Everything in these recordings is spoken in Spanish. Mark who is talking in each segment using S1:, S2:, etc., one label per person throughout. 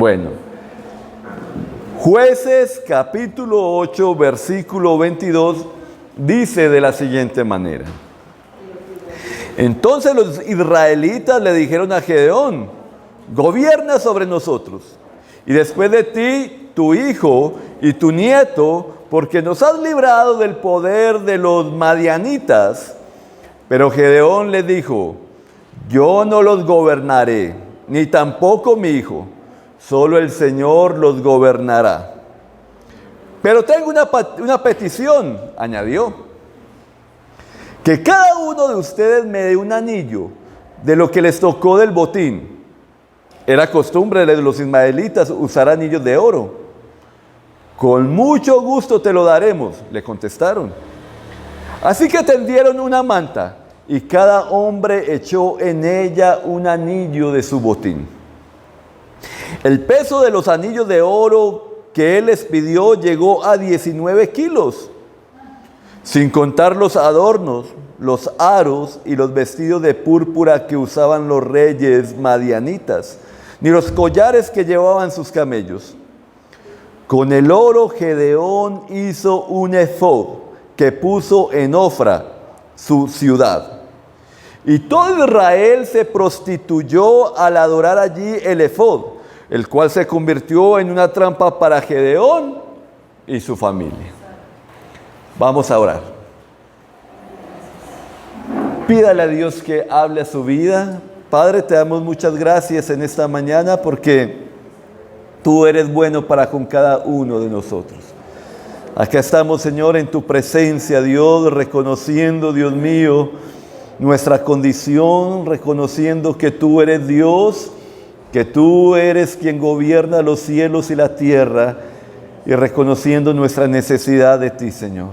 S1: Bueno, Jueces capítulo 8, versículo 22, dice de la siguiente manera. Entonces los israelitas le dijeron a Gedeón: gobierna sobre nosotros, y después de ti, tu hijo y tu nieto, porque nos has librado del poder de los madianitas. Pero Gedeón le dijo: yo no los gobernaré, ni tampoco mi hijo, solo el Señor los gobernará. Pero tengo una petición, añadió: que cada uno de ustedes me dé un anillo de lo que les tocó del botín. Era costumbre de los ismaelitas usar anillos de oro. Con mucho gusto te lo daremos, le contestaron. Así que tendieron una manta, y cada hombre echó en ella un anillo de su botín. El peso de los anillos de oro que él les pidió llegó a 19 kilos, sin contar los adornos, los aros y los vestidos de púrpura que usaban los reyes madianitas, ni los collares que llevaban sus camellos. Con el oro Gedeón hizo un efod que puso en Ofra, su ciudad. Y todo Israel se prostituyó al adorar allí el efod, el cual se convirtió en una trampa para Gedeón y su familia. Vamos a orar. Pídale a Dios que hable a su vida. Padre, te damos muchas gracias en esta mañana porque tú eres bueno para con cada uno de nosotros. Acá estamos, Señor, en tu presencia, Dios, reconociendo, Dios mío, nuestra condición, reconociendo que tú eres Dios, que tú eres quien gobierna los cielos y la tierra, y reconociendo nuestra necesidad de ti, Señor.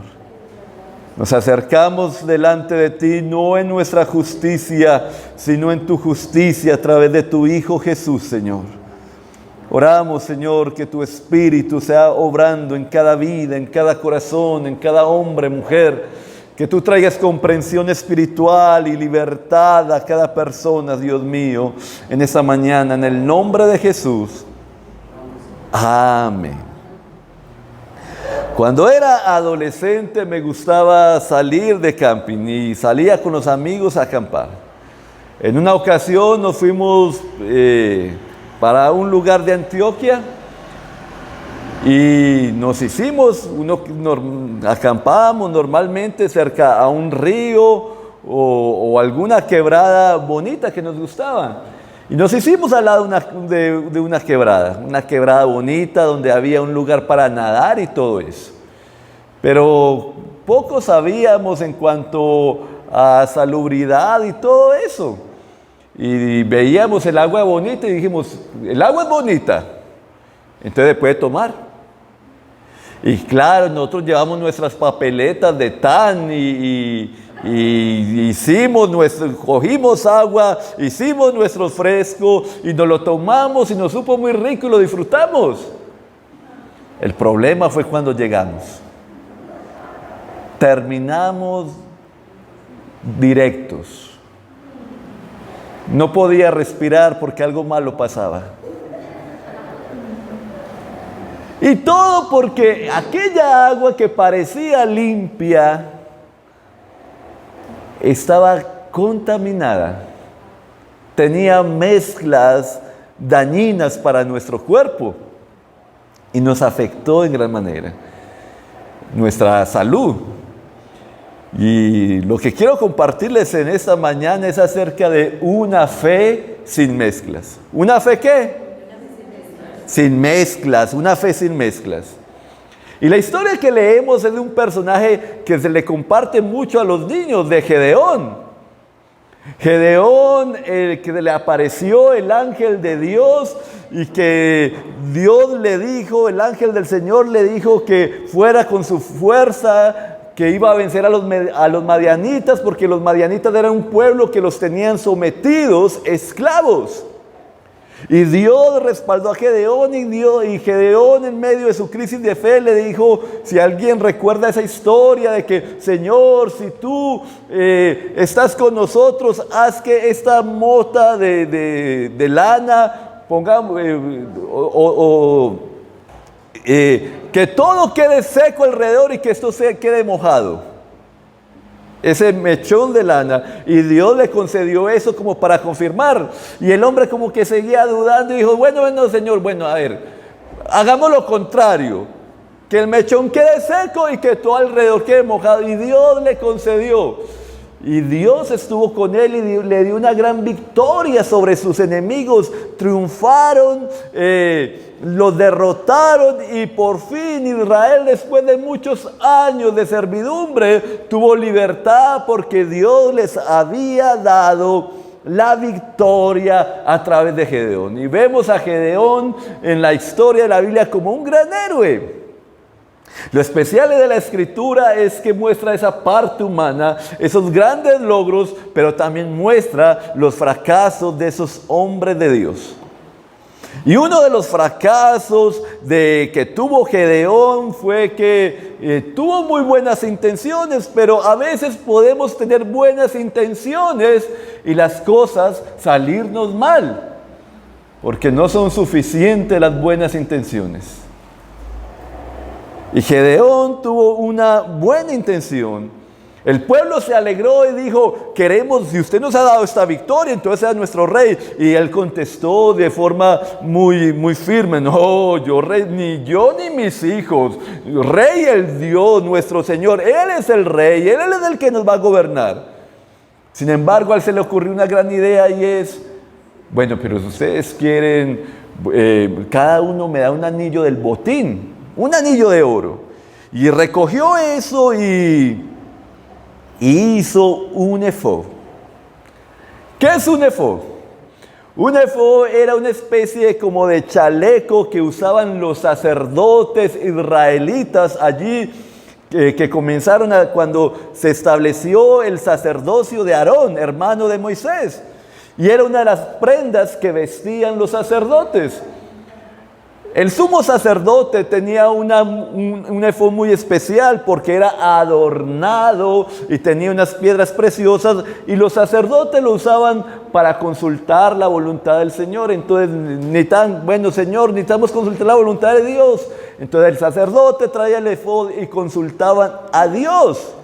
S1: Nos acercamos delante de ti, no en nuestra justicia, sino en tu justicia a través de tu Hijo Jesús, Señor. Oramos, Señor, que tu Espíritu sea obrando en cada vida, en cada corazón, en cada hombre, mujer, que tú traigas comprensión espiritual y libertad a cada persona, Dios mío, en esta mañana, en el nombre de Jesús. Amén. Cuando era adolescente me gustaba salir de camping y salía con los amigos a acampar. En una ocasión nos fuimos para un lugar de Antioquia y nos hicimos, acampábamos normalmente cerca a un río o alguna quebrada bonita que nos gustaba. Y nos hicimos al lado de una quebrada bonita donde había un lugar para nadar y todo eso. Pero poco sabíamos en cuanto a salubridad y todo eso. Y veíamos el agua bonita y dijimos, el agua es bonita, entonces puede tomar. Y claro, nosotros llevamos nuestras papeletas de TAN y cogimos agua, hicimos nuestro fresco y nos lo tomamos y nos supo muy rico y lo disfrutamos. El problema fue cuando llegamos. Terminamos directos. No podía respirar porque algo malo pasaba. Y todo porque aquella agua que parecía limpia estaba contaminada. Tenía mezclas dañinas para nuestro cuerpo y nos afectó en gran manera nuestra salud. Y lo que quiero compartirles en esta mañana es acerca de una fe sin mezclas. ¿Una fe qué? Sin mezclas, una fe sin mezclas. Y la historia que leemos es de un personaje que se le comparte mucho a los niños, de Gedeón. Gedeón, el que le apareció el ángel de Dios y que Dios le dijo, el ángel del Señor le dijo que fuera con su fuerza, que iba a vencer a los madianitas, porque los madianitas eran un pueblo que los tenían sometidos, esclavos. Y Dios respaldó a Gedeón y Gedeón en medio de su crisis de fe le dijo, si alguien recuerda esa historia de que, Señor, si tú estás con nosotros, haz que esta mota de lana pongamos, que todo quede seco alrededor y que esto se quede mojado. Ese mechón de lana, y Dios le concedió eso como para confirmar, y el hombre como que seguía dudando y dijo, bueno, Señor, bueno, a ver, hagamos lo contrario, que el mechón quede seco y que todo alrededor quede mojado, y Dios le concedió, y Dios estuvo con él y le dio una gran victoria sobre sus enemigos, triunfaron, los derrotaron, y por fin Israel, después de muchos años de servidumbre, tuvo libertad porque Dios les había dado la victoria a través de Gedeón. Y vemos a Gedeón en la historia de la Biblia como un gran héroe. Lo especial de la Escritura es que muestra esa parte humana, esos grandes logros, pero también muestra los fracasos de esos hombres de Dios. Y uno de los fracasos que tuvo Gedeón fue que tuvo muy buenas intenciones, pero a veces podemos tener buenas intenciones y las cosas salirnos mal, porque no son suficientes las buenas intenciones. Y Gedeón tuvo una buena intención. El pueblo se alegró y dijo, queremos, si usted nos ha dado esta victoria, entonces sea nuestro rey. Y él contestó de forma muy firme, no, ni yo ni mis hijos, rey el Dios, nuestro Señor, Él es el rey, Él es el que nos va a gobernar. Sin embargo, a él se le ocurrió una gran idea y es, bueno, pero si ustedes quieren, cada uno me da un anillo del botín, un anillo de oro. Y recogió eso y hizo un efod. ¿Qué es un efod? Un efod era una especie como de chaleco que usaban los sacerdotes israelitas allí, que comenzaron cuando se estableció el sacerdocio de Aarón, hermano de Moisés. Y era una de las prendas que vestían los sacerdotes. El sumo sacerdote tenía un efod muy especial porque era adornado y tenía unas piedras preciosas, y los sacerdotes lo usaban para consultar la voluntad del Señor. Entonces, Señor, necesitamos consultar la voluntad de Dios. Entonces el sacerdote traía el efod y consultaban a Dios.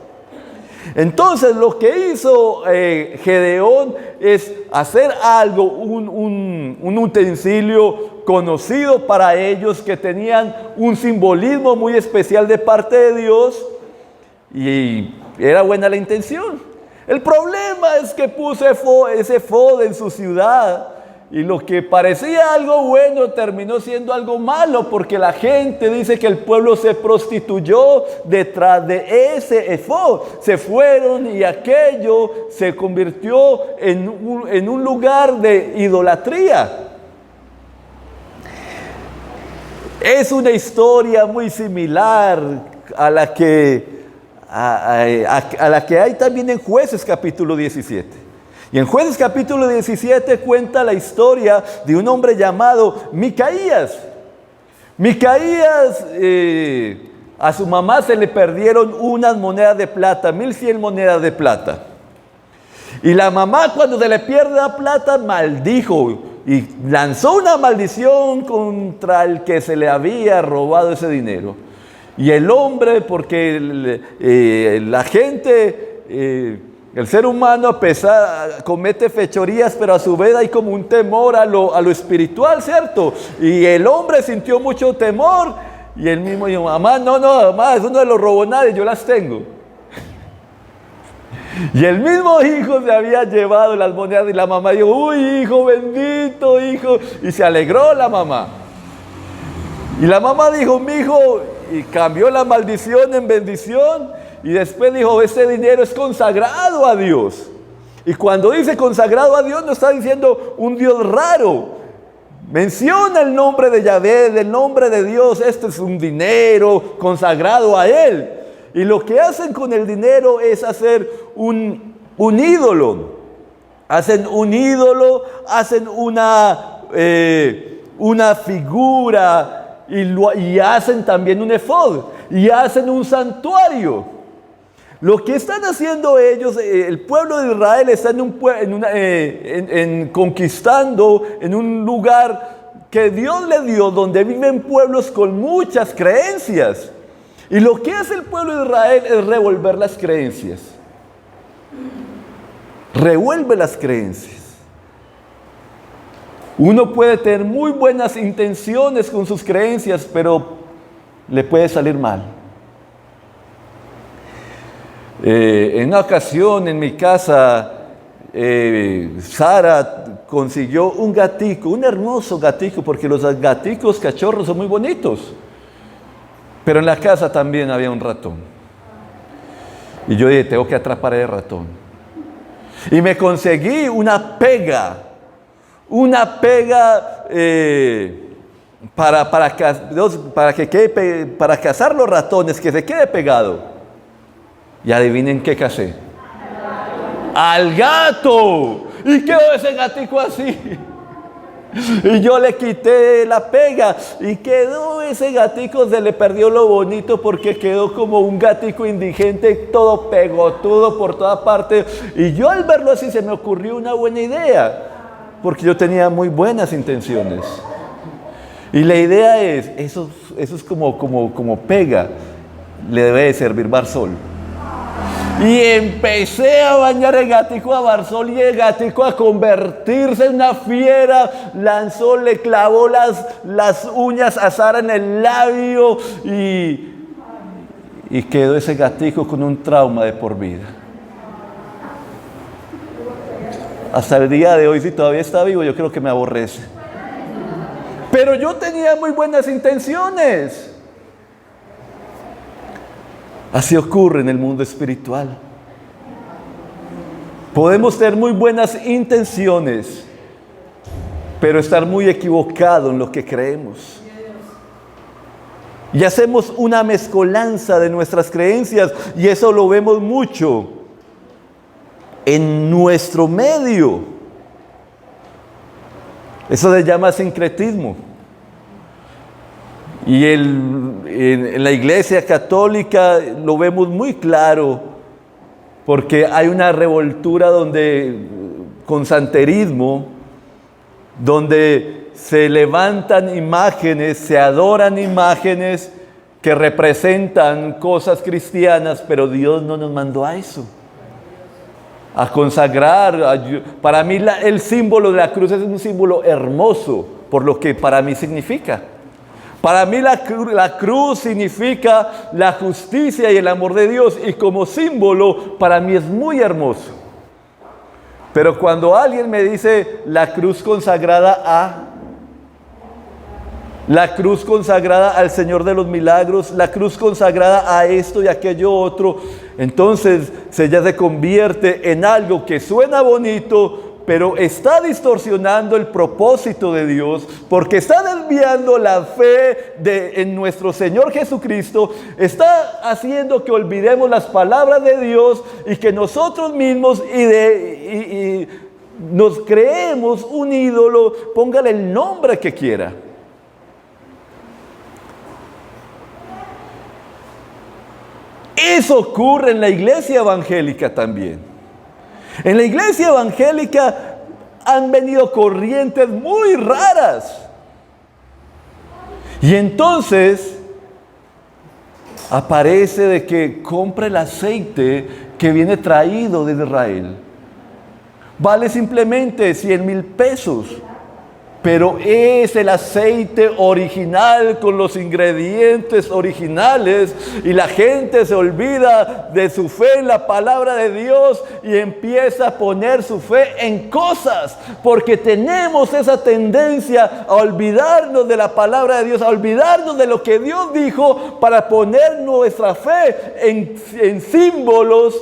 S1: Entonces lo que hizo Gedeón es hacer algo, un utensilio conocido para ellos, que tenían un simbolismo muy especial de parte de Dios, y era buena la intención. El problema es que puso ese efod en su ciudad, y lo que parecía algo bueno terminó siendo algo malo, porque la gente dice que el pueblo se prostituyó detrás de ese efod. Se fueron y aquello se convirtió en un lugar de idolatría. Es una historia muy similar a la que hay también en Jueces capítulo 17. Y en Jueces capítulo 17 cuenta la historia de un hombre llamado Micaías. Micaías, a su mamá se le perdieron unas monedas de plata, 1100 monedas de plata. Y la mamá, cuando se le pierde la plata, maldijo y lanzó una maldición contra el que se le había robado ese dinero. Y el hombre, porque la gente, el ser humano, a pesar, comete fechorías, pero a su vez hay como un temor a lo espiritual, ¿cierto? Y el hombre sintió mucho temor, y él mismo dijo, mamá, mamá, eso no lo robó nadie, yo las tengo. Y el mismo hijo se había llevado las monedas, y la mamá dijo, uy, hijo, bendito hijo, y se alegró la mamá. Y la mamá dijo, mi hijo, y cambió la maldición en bendición, y después dijo, ese dinero es consagrado a Dios. Y cuando dice consagrado a Dios, no está diciendo un Dios raro. Menciona el nombre de Yahvé, el nombre de Dios. Este es un dinero consagrado a Él. Y lo que hacen con el dinero es hacer un ídolo. Hacen un ídolo, hacen una figura, y hacen también un efod, y hacen un santuario. Lo que están haciendo ellos, el pueblo de Israel está conquistando en un lugar que Dios le dio donde viven pueblos con muchas creencias. Y lo que hace el pueblo de Israel es revolver las creencias. Revuelve las creencias. Uno puede tener muy buenas intenciones con sus creencias, pero le puede salir mal. En una ocasión en mi casa, Sara consiguió un gatico, un hermoso gatico, porque los gaticos cachorros son muy bonitos. Pero en la casa también había un ratón. Y yo dije, tengo que atrapar a ese ratón. Y me conseguí una pega para cazar los ratones, que se quede pegado. Y adivinen qué casé. ¡Al gato! Y quedó ese gatico así. Y yo le quité la pega y quedó ese gatico, se le perdió lo bonito porque quedó como un gatico indigente, todo pegotudo por toda parte. Y yo al verlo así se me ocurrió una buena idea, porque yo tenía muy buenas intenciones. Y la idea es, eso es como pega, le debe de servir barzol. Y empecé a bañar el gatico a barzol y el gatico a convertirse en una fiera. Le clavó las uñas a Sara en el labio y quedó ese gatico con un trauma de por vida. Hasta el día de hoy, si todavía está vivo, yo creo que me aborrece. Pero yo tenía muy buenas intenciones. Así ocurre en el mundo espiritual. Podemos tener muy buenas intenciones, pero estar muy equivocados en lo que creemos. Y hacemos una mezcolanza de nuestras creencias, y eso lo vemos mucho en nuestro medio. Eso se llama sincretismo. Y en la Iglesia Católica lo vemos muy claro, porque hay una revoltura con santerismo, donde se levantan imágenes, se adoran imágenes que representan cosas cristianas, pero Dios no nos mandó a eso. A consagrar. Para mí el símbolo de la cruz es un símbolo hermoso, por lo que para mí significa. Para mí la cruz significa la justicia y el amor de Dios, y como símbolo para mí es muy hermoso. Pero cuando alguien me dice la cruz consagrada al Señor de los milagros, la cruz consagrada a esto y aquello otro, entonces ya se convierte en algo que suena bonito, pero está distorsionando el propósito de Dios, porque está desviando la fe en nuestro Señor Jesucristo, está haciendo que olvidemos las palabras de Dios y que nosotros mismos y nos creemos un ídolo, póngale el nombre que quiera. Eso ocurre en la iglesia evangélica también. En la iglesia evangélica han venido corrientes muy raras. Y entonces aparece de que compra el aceite que viene traído de Israel. Vale simplemente 100,000 pesos. Pero es el aceite original con los ingredientes originales, y la gente se olvida de su fe en la palabra de Dios y empieza a poner su fe en cosas, porque tenemos esa tendencia a olvidarnos de la palabra de Dios, a olvidarnos de lo que Dios dijo, para poner nuestra fe en símbolos,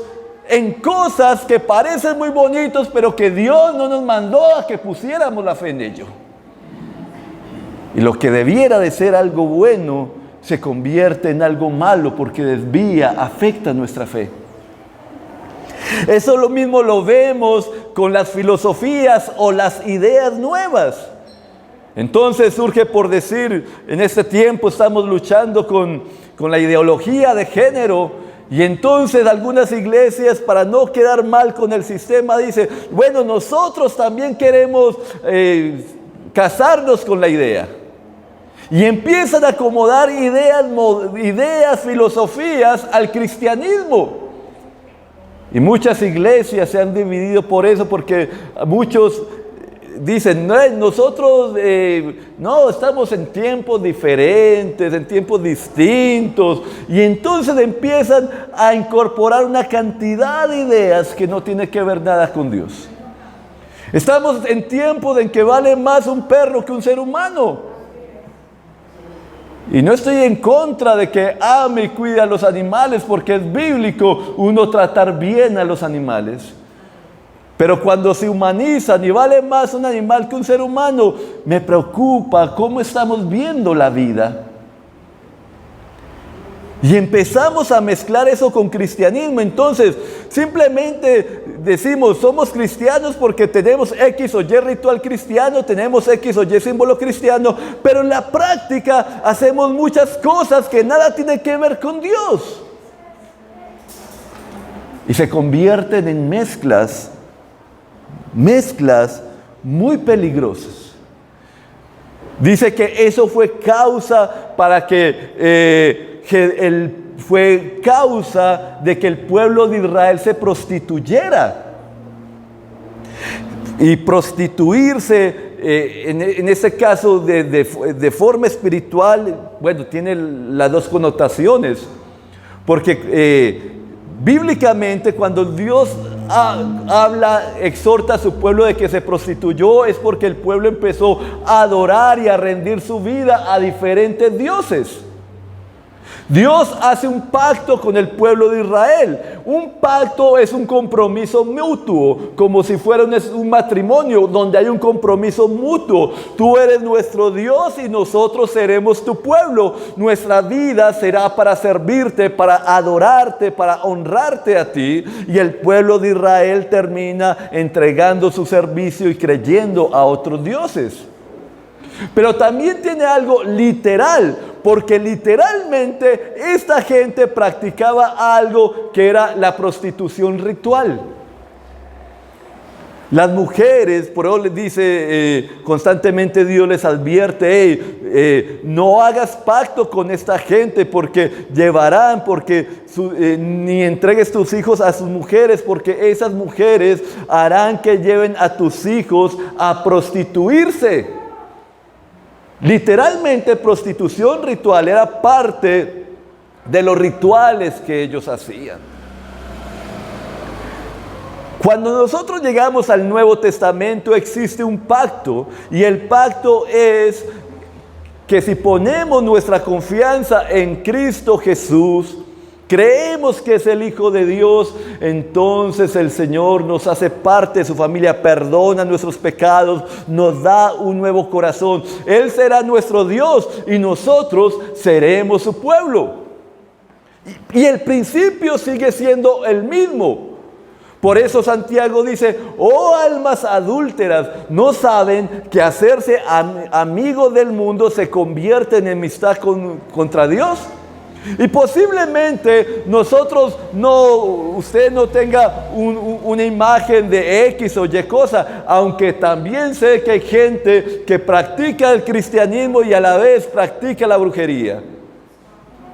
S1: en cosas que parecen muy bonitos, pero que Dios no nos mandó a que pusiéramos la fe en ello. Y lo que debiera de ser algo bueno se convierte en algo malo, porque desvía, afecta nuestra fe. Eso lo mismo lo vemos con las filosofías o las ideas nuevas. Entonces surge, por decir, en este tiempo estamos luchando con la ideología de género, y entonces algunas iglesias, para no quedar mal con el sistema, dicen, bueno, nosotros también queremos casarnos con la idea. Y empiezan a acomodar ideas, filosofías al cristianismo. Y muchas iglesias se han dividido por eso, porque muchos dicen, no, nosotros no, estamos en tiempos diferentes, en tiempos distintos. Y entonces empiezan a incorporar una cantidad de ideas que no tienen que ver nada con Dios. Estamos en tiempos en que vale más un perro que un ser humano. Y no estoy en contra de que ame y cuide a los animales, porque es bíblico uno tratar bien a los animales. Pero cuando se humanizan y vale más un animal que un ser humano, me preocupa cómo estamos viendo la vida. Y empezamos a mezclar eso con cristianismo. Entonces, simplemente decimos, somos cristianos porque tenemos X o Y ritual cristiano, tenemos X o Y símbolo cristiano, pero en la práctica hacemos muchas cosas que nada tienen que ver con Dios. Y se convierten en mezclas muy peligrosas. Dice que eso fue causa fue causa de que el pueblo de Israel se prostituyera. Y prostituirse, en ese caso de forma espiritual, bueno, tiene las dos connotaciones. Porque bíblicamente cuando Dios exhorta a su pueblo de que se prostituyó, es porque el pueblo empezó a adorar y a rendir su vida a diferentes dioses. Dios hace un pacto con el pueblo de Israel. Un pacto es un compromiso mutuo, como si fuera un matrimonio donde hay un compromiso mutuo. Tú eres nuestro Dios y nosotros seremos tu pueblo. Nuestra vida será para servirte, para adorarte, para honrarte a ti. Y el pueblo de Israel termina entregando su servicio y creyendo a otros dioses. Pero también tiene algo literal, porque literalmente esta gente practicaba algo que era la prostitución ritual. Las mujeres, por eso les dice constantemente Dios les advierte, no hagas pacto con esta gente porque llevarán, ni entregues tus hijos a sus mujeres, porque esas mujeres harán que lleven a tus hijos a prostituirse. Literalmente, prostitución ritual era parte de los rituales que ellos hacían. Cuando nosotros llegamos al Nuevo Testamento existe un pacto, y el pacto es que si ponemos nuestra confianza en Cristo Jesús, creemos que es el Hijo de Dios, entonces el Señor nos hace parte de su familia, perdona nuestros pecados, nos da un nuevo corazón. Él será nuestro Dios y nosotros seremos su pueblo. Y el principio sigue siendo el mismo. Por eso Santiago dice, oh almas adúlteras, ¿no saben que hacerse amigos del mundo se convierte en enemistad contra Dios? Y posiblemente usted no tenga una imagen de X o Y cosa, aunque también sé que hay gente que practica el cristianismo y a la vez practica la brujería.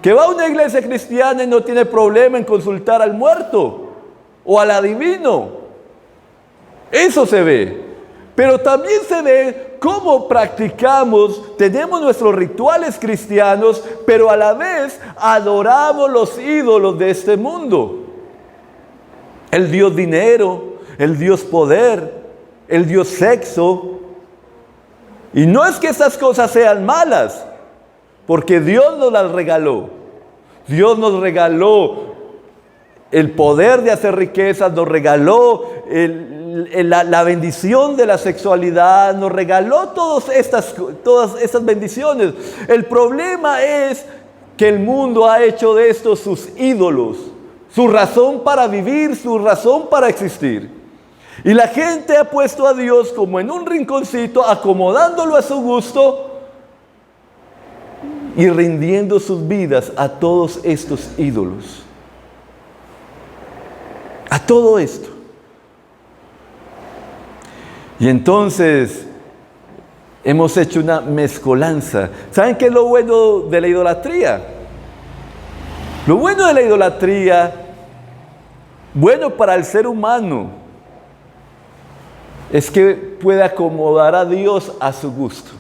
S1: Que va a una iglesia cristiana y no tiene problema en consultar al muerto o al adivino. Eso se ve. Pero también se ve cómo practicamos, tenemos nuestros rituales cristianos, pero a la vez adoramos los ídolos de este mundo. El Dios dinero, el Dios poder, el Dios sexo. Y no es que esas cosas sean malas, porque Dios nos las regaló. Dios nos regaló el poder de hacer riquezas, nos regaló la bendición de la sexualidad, nos regaló todas estas bendiciones. El problema es que el mundo ha hecho de esto sus ídolos, su razón para vivir, su razón para existir. Y la gente ha puesto a Dios como en un rinconcito, acomodándolo a su gusto y rindiendo sus vidas a todos estos ídolos. A todo esto. Y entonces Hemos hecho una mezcolanza. ¿Saben qué es lo bueno de la idolatría? Lo bueno de la idolatría, bueno para el ser humano, es que puede acomodar a Dios a su gusto.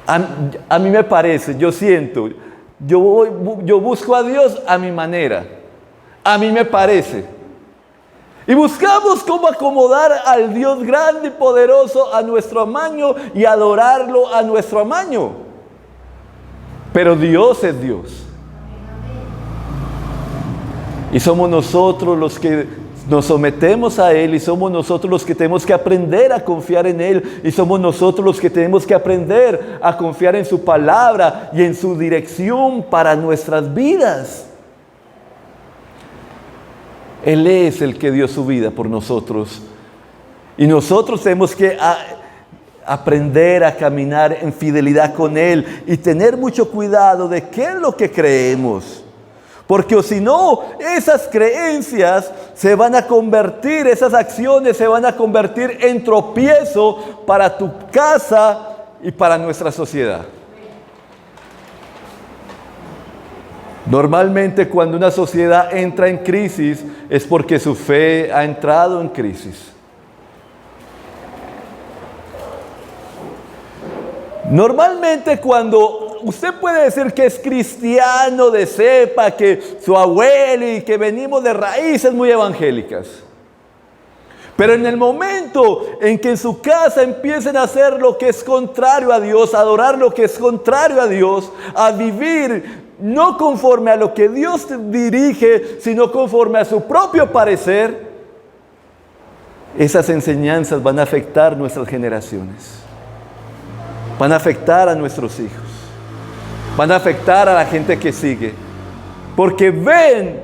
S1: A mí me parece, yo siento, yo busco a Dios a mi manera. A mí me parece. Y buscamos cómo acomodar al Dios grande y poderoso a nuestro amaño y adorarlo a nuestro amaño. Pero Dios es Dios. Y somos nosotros los que nos sometemos a Él, y somos nosotros los que tenemos que aprender a confiar en Él, y somos nosotros los que tenemos que aprender a confiar en su palabra y en su dirección para nuestras vidas. Él es el que dio su vida por nosotros, y nosotros tenemos que aprender a caminar en fidelidad con Él y tener mucho cuidado de qué es lo que creemos. Porque si no, esas creencias se van a convertir, esas acciones se van a convertir en tropiezo para tu casa y para nuestra sociedad. Normalmente cuando una sociedad entra en crisis es porque su fe ha entrado en crisis. Normalmente cuando usted puede decir que es cristiano de cepa, que su abuelo y que venimos de raíces muy evangélicas. Pero en el momento en que en su casa empiecen a hacer lo que es contrario a Dios, a adorar lo que es contrario a Dios, a vivir no conforme a lo que Dios te dirige, sino conforme a su propio parecer, esas enseñanzas van a afectar nuestras generaciones. Van a afectar a nuestros hijos. Van a afectar a la gente que sigue. Porque ven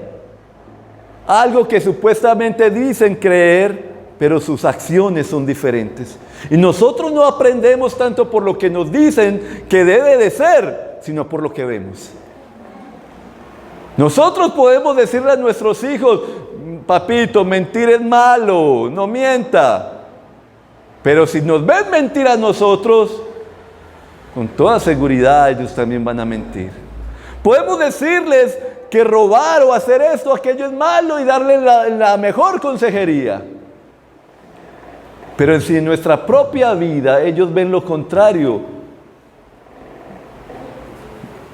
S1: algo que supuestamente dicen creer, pero sus acciones son diferentes. Y nosotros no aprendemos tanto por lo que nos dicen que debe de ser, sino por lo que vemos. Nosotros podemos decirle a nuestros hijos: papito, mentir es malo, no mienta. Pero si nos ven mentir a nosotros, con toda seguridad ellos también van a mentir. Podemos decirles que robar o hacer esto, aquello es malo y darles la mejor consejería. Pero si en nuestra propia vida ellos ven lo contrario,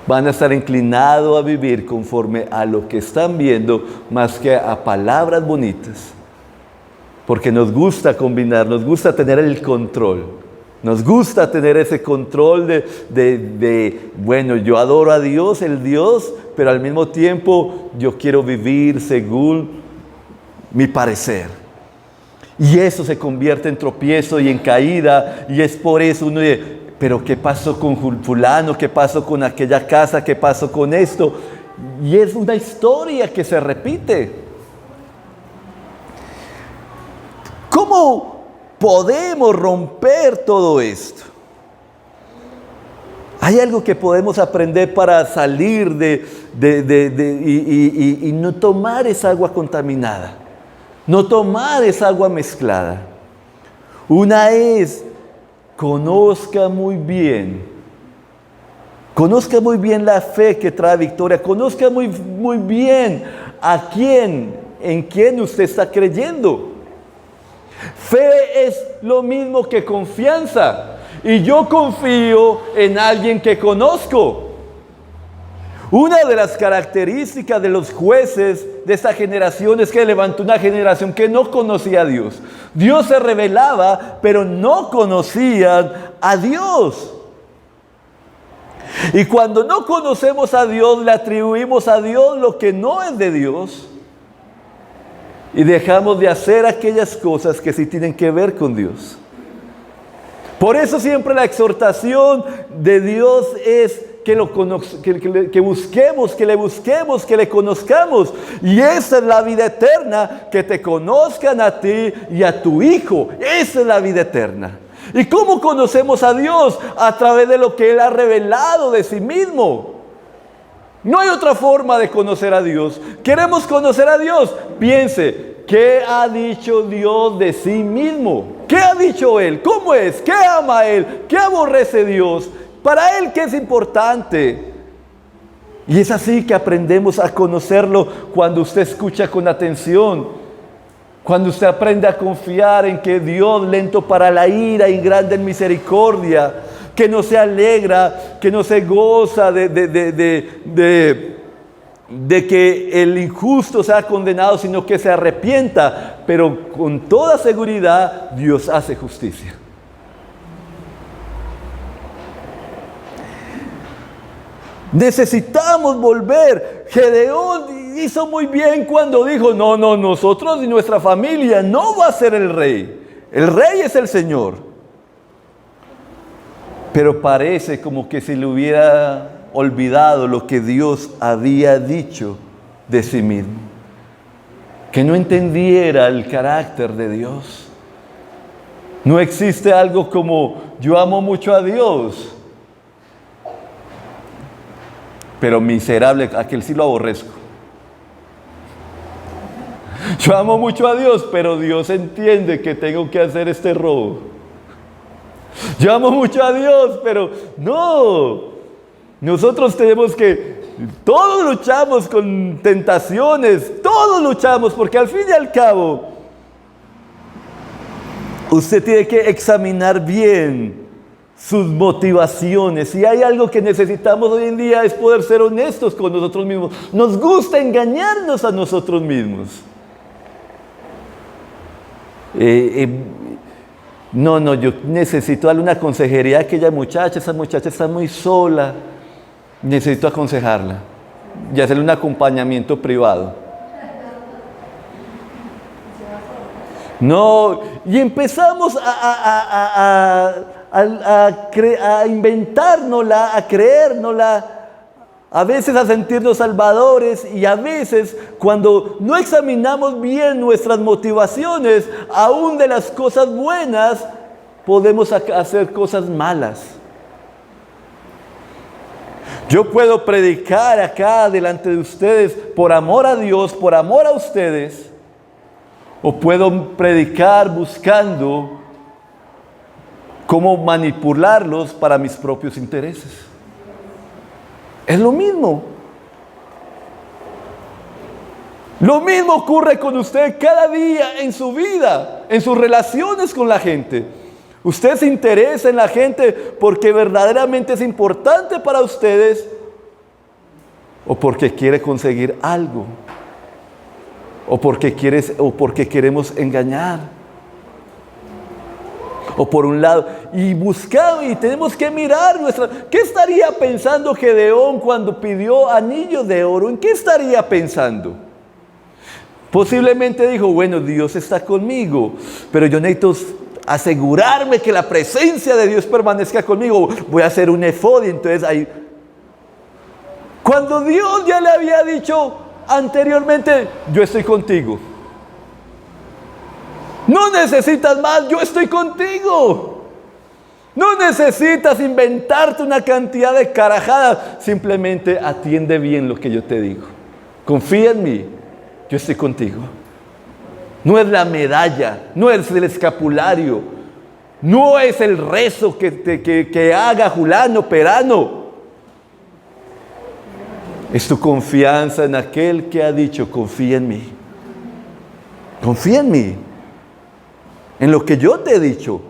S1: van a estar inclinados a vivir conforme a lo que están viendo, más que a palabras bonitas. Porque nos gusta combinar, nos gusta tener el control. Nos gusta tener ese control bueno, yo adoro a Dios, el Dios, pero al mismo tiempo yo quiero vivir según mi parecer. Y eso se convierte en tropiezo y en caída, y es por eso uno dice: pero ¿qué pasó con fulano? ¿Qué pasó con aquella casa? ¿Qué pasó con esto? Y es una historia que se repite. ¿Cómo podemos romper todo esto? Hay algo que podemos aprender para salir y no tomar esa agua contaminada, no tomar esa agua mezclada. Una es: conozca muy bien la fe que trae victoria, conozca muy bien en quién usted está creyendo. Fe es lo mismo que confianza, y yo confío en alguien que conozco. Una de las características de los jueces de esta generación es que levantó una generación que no conocía a Dios. Dios se revelaba, pero no conocían a Dios. Y cuando no conocemos a Dios, le atribuimos a Dios lo que no es de Dios, y dejamos de hacer aquellas cosas que sí tienen que ver con Dios. Por eso siempre la exhortación de Dios es que le busquemos, que le conozcamos. Y esa es la vida eterna, que te conozcan a ti y a tu Hijo. Esa es la vida eterna. ¿Y cómo conocemos a Dios? A través de lo que Él ha revelado de sí mismo. No hay otra forma de conocer a Dios. ¿Queremos conocer a Dios? Piense, ¿qué ha dicho Dios de sí mismo? ¿Qué ha dicho él? ¿Cómo es? ¿Qué ama él? ¿Qué aborrece Dios? Para él, ¿qué es importante? Y es así que aprendemos a conocerlo cuando usted escucha con atención. Cuando usted aprende a confiar en que Dios, lento para la ira y grande en misericordia, que no se alegra, que no se goza de que el injusto sea condenado, sino que se arrepienta, pero con toda seguridad Dios hace justicia. Necesitamos volver. Gedeón hizo muy bien cuando dijo, no, nosotros y nuestra familia no va a ser el rey es el Señor. Pero parece como que se le hubiera olvidado lo que Dios había dicho de sí mismo, que no entendiera el carácter de Dios. No existe algo como yo amo mucho a Dios, pero miserable, aquel sí lo aborrezco. Yo amo mucho a Dios, pero Dios entiende que tengo que hacer este robo. Yo amo mucho a Dios, pero no. Nosotros tenemos que, todos luchamos con tentaciones, todos luchamos, porque al fin y al cabo, usted tiene que examinar bien sus motivaciones. Si hay algo que necesitamos hoy en día es poder ser honestos con nosotros mismos. Nos gusta engañarnos a nosotros mismos. Yo necesito darle una consejería a aquella muchacha. Esa muchacha está muy sola. Necesito aconsejarla y hacerle un acompañamiento privado. No, y empezamos a inventárnosla, a creérnosla, a veces a sentirnos salvadores, y a veces cuando no examinamos bien nuestras motivaciones, aún de las cosas buenas, podemos hacer cosas malas. Yo puedo predicar acá delante de ustedes por amor a Dios, por amor a ustedes, o puedo predicar buscando cómo manipularlos para mis propios intereses. Es lo mismo. Lo mismo ocurre con usted cada día en su vida, en sus relaciones con la gente. Usted se interesa en la gente porque verdaderamente es importante para ustedes, o porque quiere conseguir algo, o porque queremos engañar. O por un lado, y buscamos, y tenemos que mirar ¿qué estaría pensando Gedeón cuando pidió anillos de oro? ¿En qué estaría pensando? Posiblemente dijo, bueno, Dios está conmigo, pero yo necesito asegurarme que la presencia de Dios permanezca conmigo. Voy a hacer un efod, y entonces ahí. Cuando Dios ya le había dicho anteriormente, yo estoy contigo. No necesitas más, yo estoy contigo. No necesitas inventarte una cantidad de carajadas. Simplemente atiende bien lo que yo te digo. Confía en mí, yo estoy contigo. No es la medalla, no es el escapulario, no es el rezo que haga Julano, Perano. Es tu confianza en aquel que ha dicho, confía en mí. Confía en mí. En lo que yo te he dicho.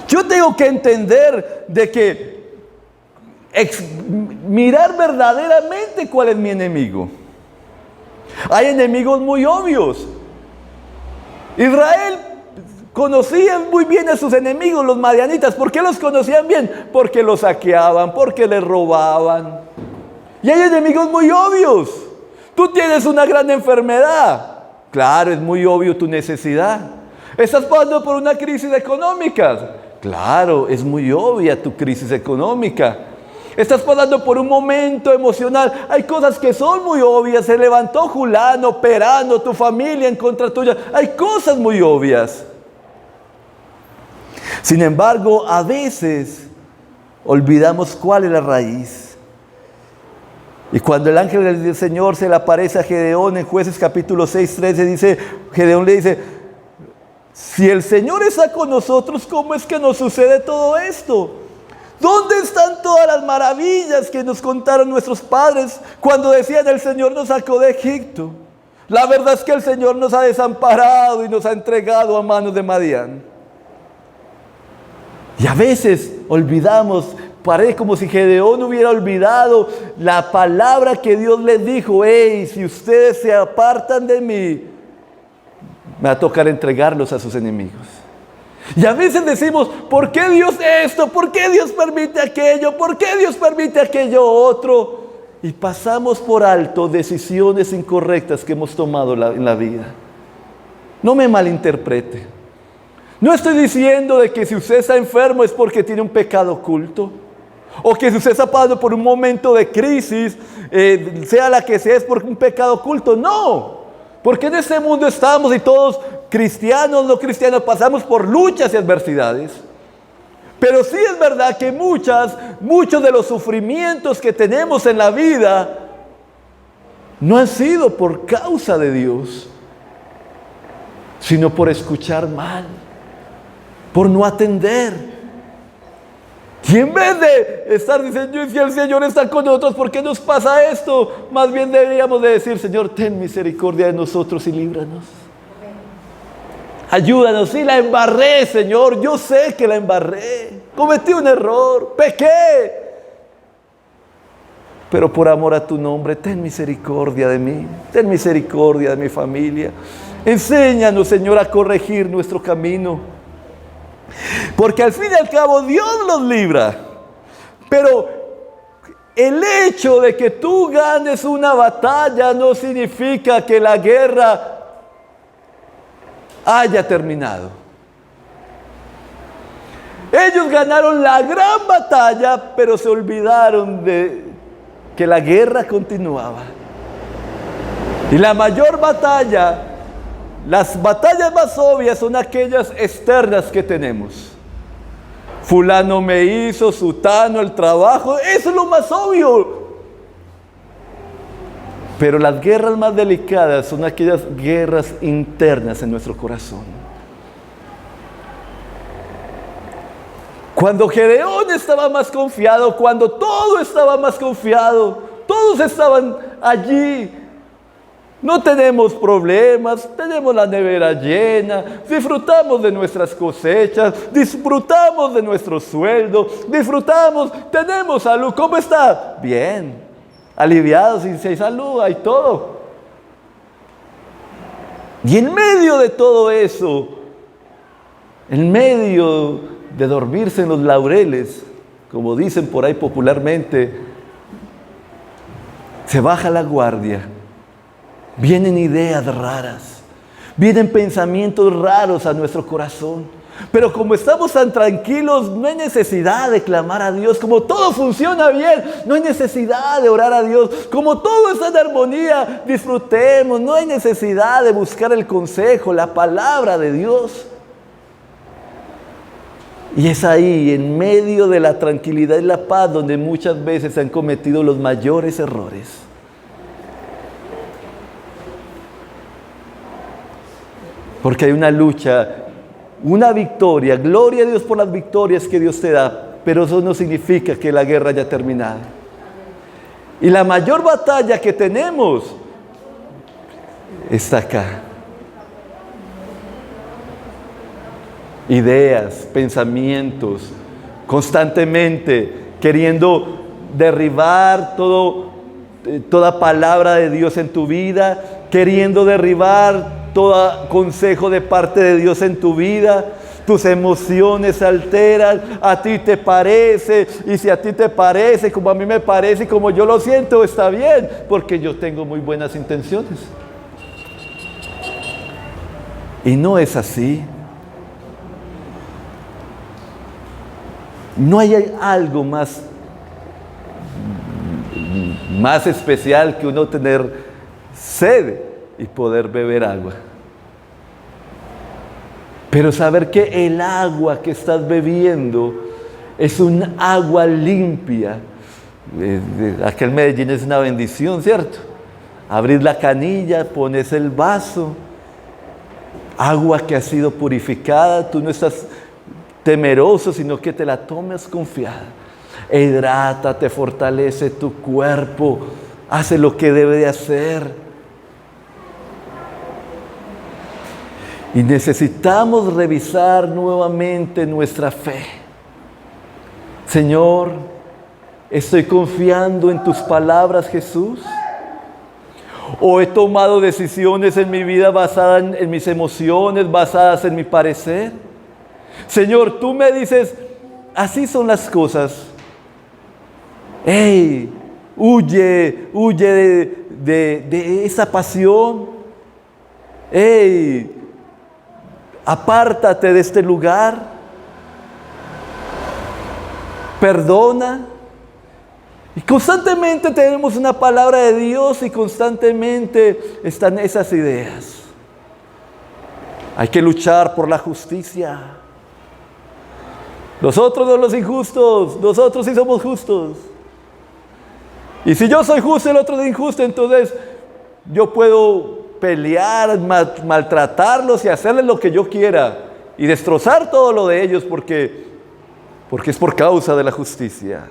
S1: Yo tengo que entender de que mirar verdaderamente cuál es mi enemigo. Hay enemigos muy obvios. Israel conocía muy bien a sus enemigos, los madianitas. ¿Por qué los conocían bien? Porque los saqueaban, porque les robaban. Y hay enemigos muy obvios. Tú tienes una gran enfermedad. Claro, es muy obvio tu necesidad. ¿Estás pasando por una crisis económica? Claro, es muy obvia tu crisis económica. ¿Estás pasando por un momento emocional? Hay cosas que son muy obvias. Se levantó Julano, Perano, tu familia en contra tuya. Hay cosas muy obvias. Sin embargo, a veces olvidamos cuál es la raíz. Y cuando el ángel del Señor se le aparece a Gedeón en Jueces capítulo 6, 13, Gedeón le dice, Si el Señor está con nosotros, ¿cómo es que nos sucede todo esto? ¿Dónde están todas las maravillas que nos contaron nuestros padres cuando decían el Señor nos sacó de Egipto? La verdad es que el Señor nos ha desamparado y nos ha entregado a manos de Madián. Y a veces olvidamos, parece como si Gedeón hubiera olvidado la palabra que Dios les dijo: hey, si ustedes se apartan de mí, me va a tocar entregarlos a sus enemigos. Y a veces decimos: ¿por qué Dios esto? ¿Por qué Dios permite aquello? ¿Por qué Dios permite aquello otro? Y pasamos por alto decisiones incorrectas que hemos tomado en la vida. No me malinterprete. No estoy diciendo de que si usted está enfermo es porque tiene un pecado oculto, o que si usted está pasando por un momento de crisis, sea la que sea, es por un pecado oculto. No, porque en este mundo estamos, y todos, cristianos, no cristianos, pasamos por luchas y adversidades. Pero sí es verdad que muchos de los sufrimientos que tenemos en la vida no han sido por causa de Dios, sino por escuchar mal, por no atender. Y en vez de estar diciendo: si el Señor está con nosotros, ¿por qué nos pasa esto? Más bien deberíamos de decir: Señor, ten misericordia de nosotros y líbranos. Ayúdanos. Sí, la embarré, Señor, yo sé que la embarré, cometí un error, pequé, pero por amor a tu nombre, ten misericordia de mí, ten misericordia de mi familia. Enséñanos, Señor, a corregir nuestro camino, porque al fin y al cabo Dios nos libra. Pero el hecho de que tú ganes una batalla no significa que la guerra haya terminado. Ellos ganaron la gran batalla, pero se olvidaron de que la guerra continuaba. Y la mayor batalla, las batallas más obvias son aquellas externas que tenemos. Fulano me hizo, sutano, el trabajo, eso es lo más obvio. Pero las guerras más delicadas son aquellas guerras internas en nuestro corazón. Cuando Gedeón estaba más confiado, cuando todo estaba más confiado, todos estaban allí. No tenemos problemas, tenemos la nevera llena, disfrutamos de nuestras cosechas, disfrutamos de nuestro sueldo, disfrutamos, tenemos salud. ¿Cómo está? Bien. Aliviados, y si hay salud, hay todo. Y en medio de todo eso, en medio de dormirse en los laureles, como dicen por ahí popularmente, se baja la guardia. Vienen ideas raras, vienen pensamientos raros a nuestro corazón. Pero como estamos tan tranquilos, no hay necesidad de clamar a Dios. Como todo funciona bien, no hay necesidad de orar a Dios. Como todo está en armonía, disfrutemos. No hay necesidad de buscar el consejo, la palabra de Dios. Y es ahí, en medio de la tranquilidad y la paz, donde muchas veces se han cometido los mayores errores. Porque hay una lucha, una victoria. Gloria a Dios por las victorias que Dios te da, pero eso no significa que la guerra haya terminado. Y la mayor batalla que tenemos está acá. Ideas, pensamientos, constantemente queriendo derribar toda palabra de Dios en tu vida, queriendo derribar todo consejo de parte de Dios en tu vida. Tus emociones se alteran, a ti te parece, y si a ti te parece como a mí me parece y como yo lo siento, está bien, porque yo tengo muy buenas intenciones. Y no es así. No hay algo más especial que uno tener sed y poder beber agua. Pero saber que el agua que estás bebiendo es un agua limpia. Aquel Medellín es una bendición, ¿cierto? Abrir la canilla, pones el vaso, agua que ha sido purificada. Tú no estás temeroso, sino que te la tomes confiada. E hidrata, te fortalece tu cuerpo, hace lo que debe de hacer. Y necesitamos revisar nuevamente nuestra fe. Señor, ¿estoy confiando en tus palabras, Jesús? ¿O he tomado decisiones en mi vida basadas en mis emociones, basadas en mi parecer? Señor, tú me dices, así son las cosas. ¡Ey! Huye de esa pasión. ¡Ey! Apártate de este lugar. Perdona. Y constantemente tenemos una palabra de Dios y constantemente están esas ideas. Hay que luchar por la justicia. Nosotros no los injustos, nosotros sí somos justos. Y si yo soy justo y el otro es injusto, entonces yo puedo pelear, maltratarlos y hacerles lo que yo quiera y destrozar todo lo de ellos porque es por causa de la justicia.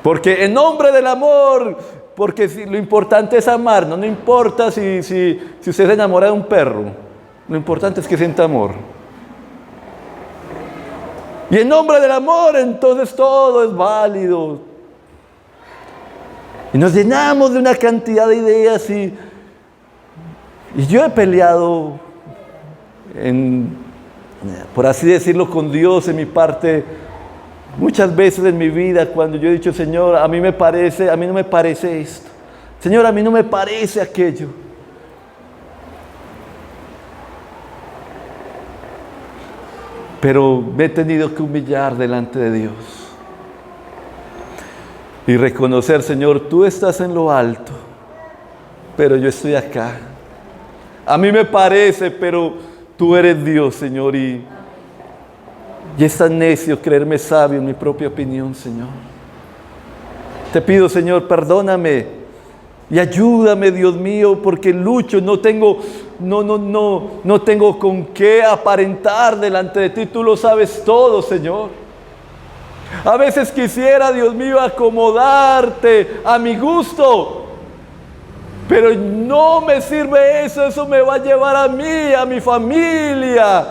S1: Porque en nombre del amor, porque lo importante es amar, no importa si usted se enamora de un perro, lo importante es que sienta amor. Y en nombre del amor, entonces todo es válido. Y nos llenamos de una cantidad de ideas y yo he peleado, por así decirlo, con Dios en mi parte, muchas veces en mi vida cuando yo he dicho, Señor, a mí no me parece esto. Señor, a mí no me parece aquello. Pero me he tenido que humillar delante de Dios. Y reconocer, Señor, tú estás en lo alto, pero yo estoy acá. A mí me parece, pero tú eres Dios, Señor, y es tan necio creerme sabio en mi propia opinión, Señor. Te pido, Señor, perdóname y ayúdame, Dios mío, porque lucho, no tengo con qué aparentar delante de ti. Tú lo sabes todo, Señor. A veces quisiera, Dios mío, acomodarte a mi gusto, pero no me sirve eso. Eso me va a llevar a mí, a mi familia,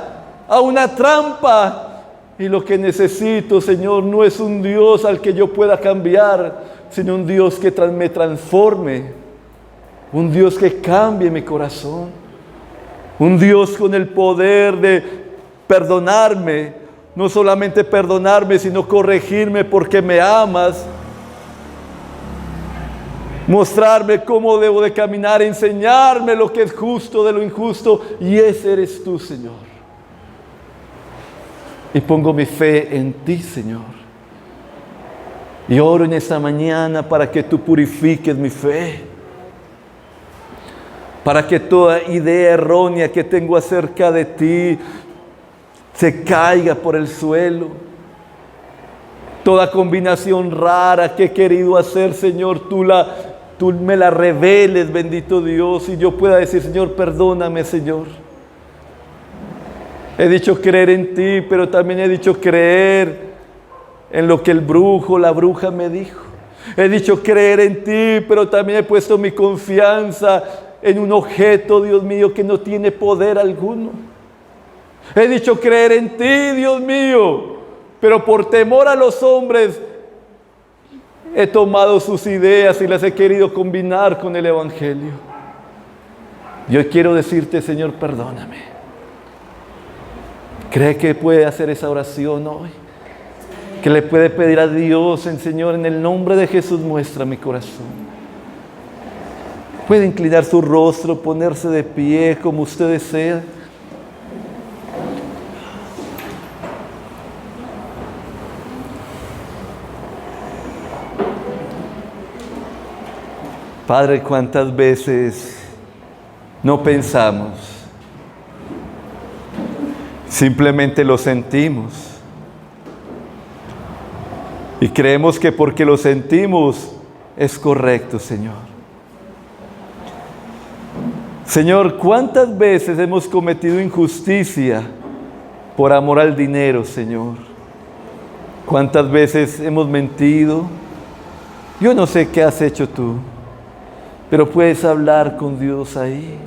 S1: a una trampa. Y lo que necesito, Señor, no es un Dios al que yo pueda cambiar, sino un Dios que me transforme, un Dios que cambie mi corazón, un Dios con el poder de perdonarme. No solamente perdonarme, sino corregirme porque me amas. Mostrarme cómo debo de caminar, enseñarme lo que es justo de lo injusto. Y ese eres tú, Señor. Y pongo mi fe en ti, Señor. Y oro en esta mañana para que tú purifiques mi fe. Para que toda idea errónea que tengo acerca de ti se caiga por el suelo. Toda combinación rara que he querido hacer, Señor, tú me la reveles, bendito Dios, y yo pueda decir, Señor, perdóname, Señor. He dicho creer en ti, pero también he dicho creer en lo que el brujo, la bruja me dijo. He dicho creer en ti, pero también he puesto mi confianza en un objeto, Dios mío, que no tiene poder alguno. He dicho creer en ti, Dios mío, pero por temor a los hombres he tomado sus ideas y las he querido combinar con el Evangelio. Yo quiero decirte, Señor, perdóname. ¿Cree que puede hacer esa oración hoy? Que le puede pedir a Dios, Señor, en el nombre de Jesús, muestra mi corazón. Puede inclinar su rostro, ponerse de pie como usted desea. Padre, ¿cuántas veces no pensamos? Simplemente lo sentimos. Y creemos que porque lo sentimos es correcto, Señor. Señor, ¿cuántas veces hemos cometido injusticia por amor al dinero, Señor? ¿Cuántas veces hemos mentido? Yo no sé qué has hecho tú, pero puedes hablar con Dios ahí.